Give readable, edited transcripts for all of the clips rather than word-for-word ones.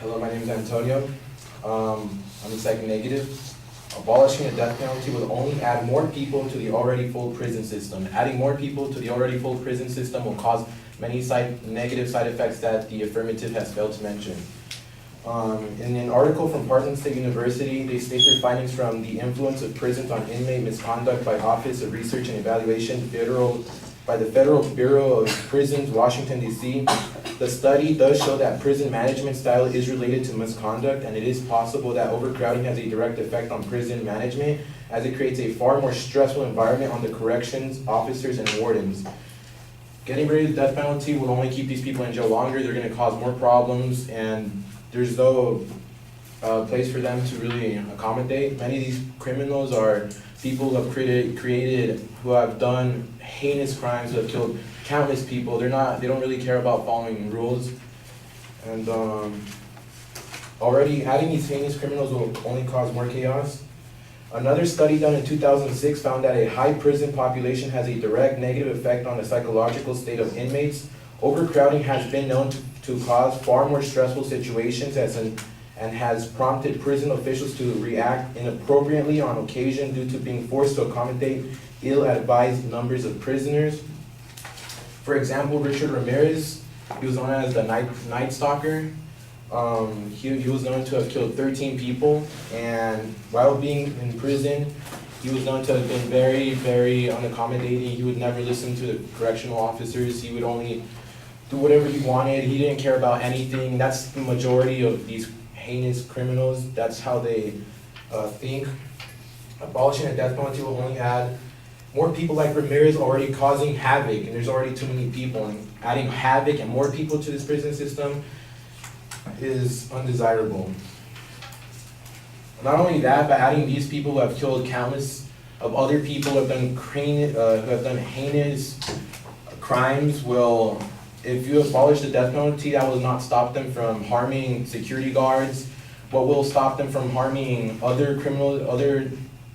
Hello, my name is Antonio. I'm a psych negative. Abolishing the death penalty will only add more people to the already full prison system. Adding more people to the already full prison system will cause many negative side effects that the affirmative has failed to mention. In an article from Parsons State University, they state their findings from the influence of prisons on inmate misconduct by Office of Research and Evaluation by the Federal Bureau of Prisons, Washington, D.C. The study does show that prison management style is related to misconduct, and it is possible that overcrowding has a direct effect on prison management, as it creates a far more stressful environment on the corrections officers and wardens. Getting rid of the death penalty will only keep these people in jail longer. They're going to cause more problems, and there's no place for them to really accommodate. Many of these criminals are people who have created, who have done heinous crimes, who have killed countless people. They don't really care about following rules. And already adding these heinous criminals will only cause more chaos. Another study done in 2006 found that a high prison population has a direct negative effect on the psychological state of inmates. Overcrowding has been known to cause far more stressful situations and has prompted prison officials to react inappropriately on occasion due to being forced to accommodate ill-advised numbers of prisoners. For example, Richard Ramirez, he was known as the Night Stalker. He was known to have killed 13 people, and while being in prison, he was known to have been very, very unaccommodating. He would never listen to the correctional officers. He would only do whatever he wanted. He didn't care about anything. That's the majority of these heinous criminals. That's how they think. Abolishing the death penalty will only add more people like Ramirez already causing havoc, and there's already too many people. And adding havoc and more people to this prison system is undesirable. Not only that, but adding these people who have killed countless of other people who have done heinous crimes will, if you abolish the death penalty, that will not stop them from harming security guards. What will stop them from harming other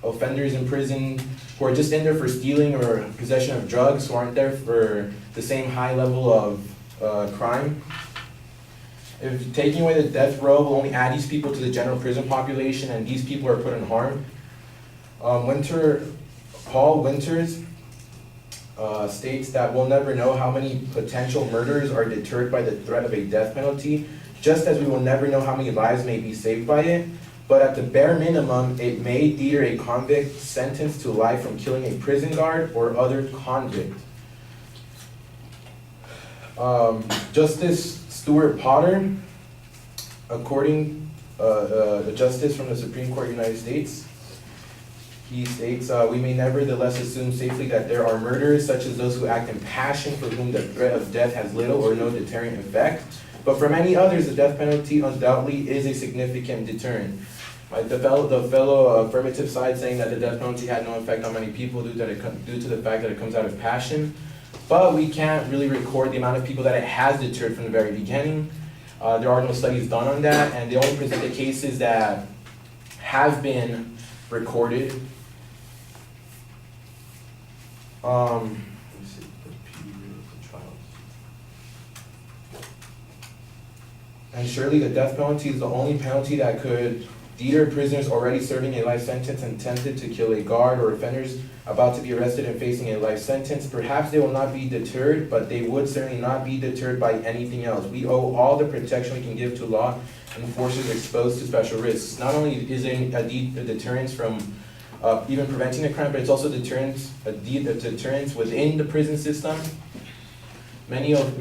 offenders in prison who are just in there for stealing or possession of drugs, who aren't there for the same high level of crime. If taking away the death row will only add these people to the general prison population, and these people are put in harm. Paul Winters states that we'll never know how many potential murderers are deterred by the threat of a death penalty, just as we will never know how many lives may be saved by it. But at the bare minimum, it may deter a convict sentenced to life from killing a prison guard or other convict. Justice Stuart Potter, according a justice from the Supreme Court of the United States, he states, we may nevertheless assume safely that there are murderers, such as those who act in passion, for whom the threat of death has little or no deterrent effect. But for many others, the death penalty undoubtedly is a significant deterrent. The fellow affirmative side saying that the death penalty had no effect on many people due to the fact that it comes out of passion. But we can't really record the amount of people that it has deterred from the very beginning. There are no studies done on that, and they only present the cases that have been recorded. Let me see, the trials. And surely the death penalty is the only penalty that could deter prisoners already serving a life sentence and tempted to kill a guard, or offenders about to be arrested and facing a life sentence. Perhaps they will not be deterred, but they would certainly not be deterred by anything else. We owe all the protection we can give to law enforcers exposed to special risks. Not only is it a deterrence from even preventing a crime, but it's also a deterrence within the prison system. Many of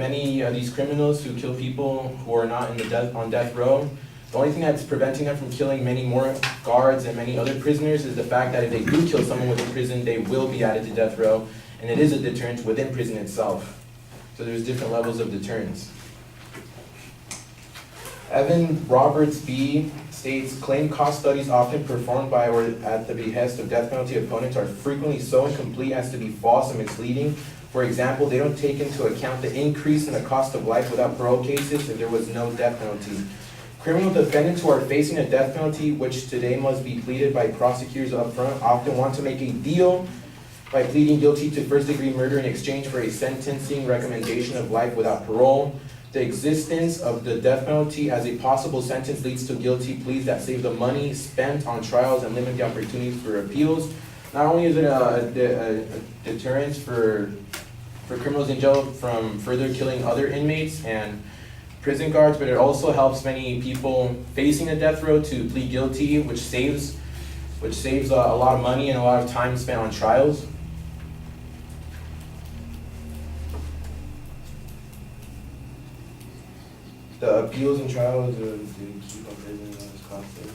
these criminals who kill people who are not on death row, the only thing that's preventing them from killing many more guards and many other prisoners is the fact that if they do kill someone within prison, they will be added to death row, and it is a deterrent within prison itself. So there's different levels of deterrence. Evan Roberts B. states, claim cost studies often performed by or at the behest of death penalty opponents are frequently so incomplete as to be false and misleading. For example, they don't take into account the increase in the cost of life without parole cases if there was no death penalty. Criminal defendants who are facing a death penalty, which today must be pleaded by prosecutors up front, often want to make a deal by pleading guilty to first-degree murder in exchange for a sentencing recommendation of life without parole. The existence of the death penalty as a possible sentence leads to guilty pleas that save the money spent on trials and limit the opportunities for appeals. Not only is it a deterrence for criminals in jail from further killing other inmates and prison guards, but it also helps many people facing a death row to plead guilty, which saves a lot of money and a lot of time spent on trials. The appeals and trials keep on prison is costly.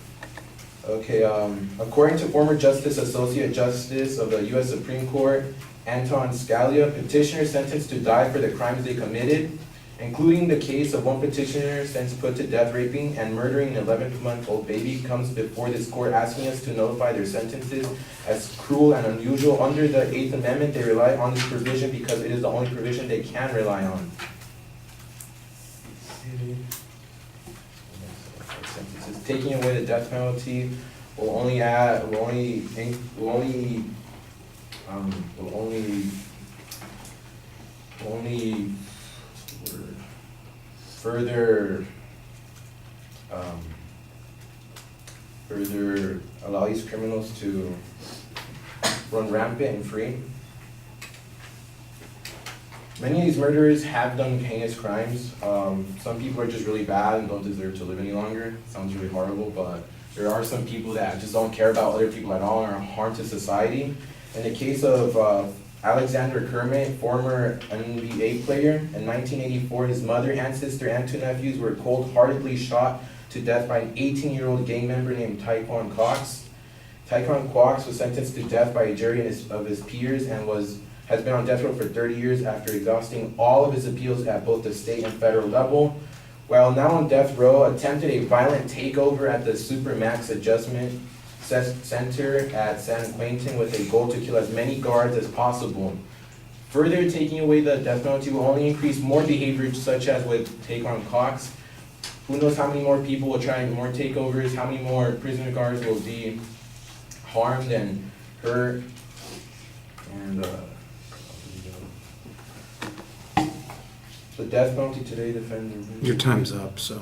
Okay, according to former Associate Justice of the U.S. Supreme Court, Anton Scalia, petitioners sentenced to die for the crimes they committed, including the case of one petitioner since put to death raping and murdering an 11-month-old baby, comes before this court asking us to notify their sentences as cruel and unusual. Under the 8th Amendment, they rely on this provision because it is the only provision they can rely on. Sentences. Taking away the death penalty will only further allow these criminals to run rampant and free. Many of these murderers have done heinous crimes. Some people are just really bad and don't deserve to live any longer. Sounds really horrible, but there are some people that just don't care about other people at all and are a harm to society. In the case of Alexander Kermit, former NBA player, in 1984, his mother and sister and 2 nephews were cold-heartedly shot to death by an 18-year-old gang member named Tyquan Cox. Tyquan Cox was sentenced to death by a jury of his peers and has been on death row for 30 years after exhausting all of his appeals at both the state and federal level. While now on death row, attempted a violent takeover at the Supermax Adjustment Center at San Quentin with a goal to kill as many guards as possible. Further, taking away the death penalty will only increase more behaviors such as with Tyquan Cox. Who knows how many more people will try more takeovers, how many more prisoner guards will be harmed and hurt. And the death penalty today defends. Your time's up, so.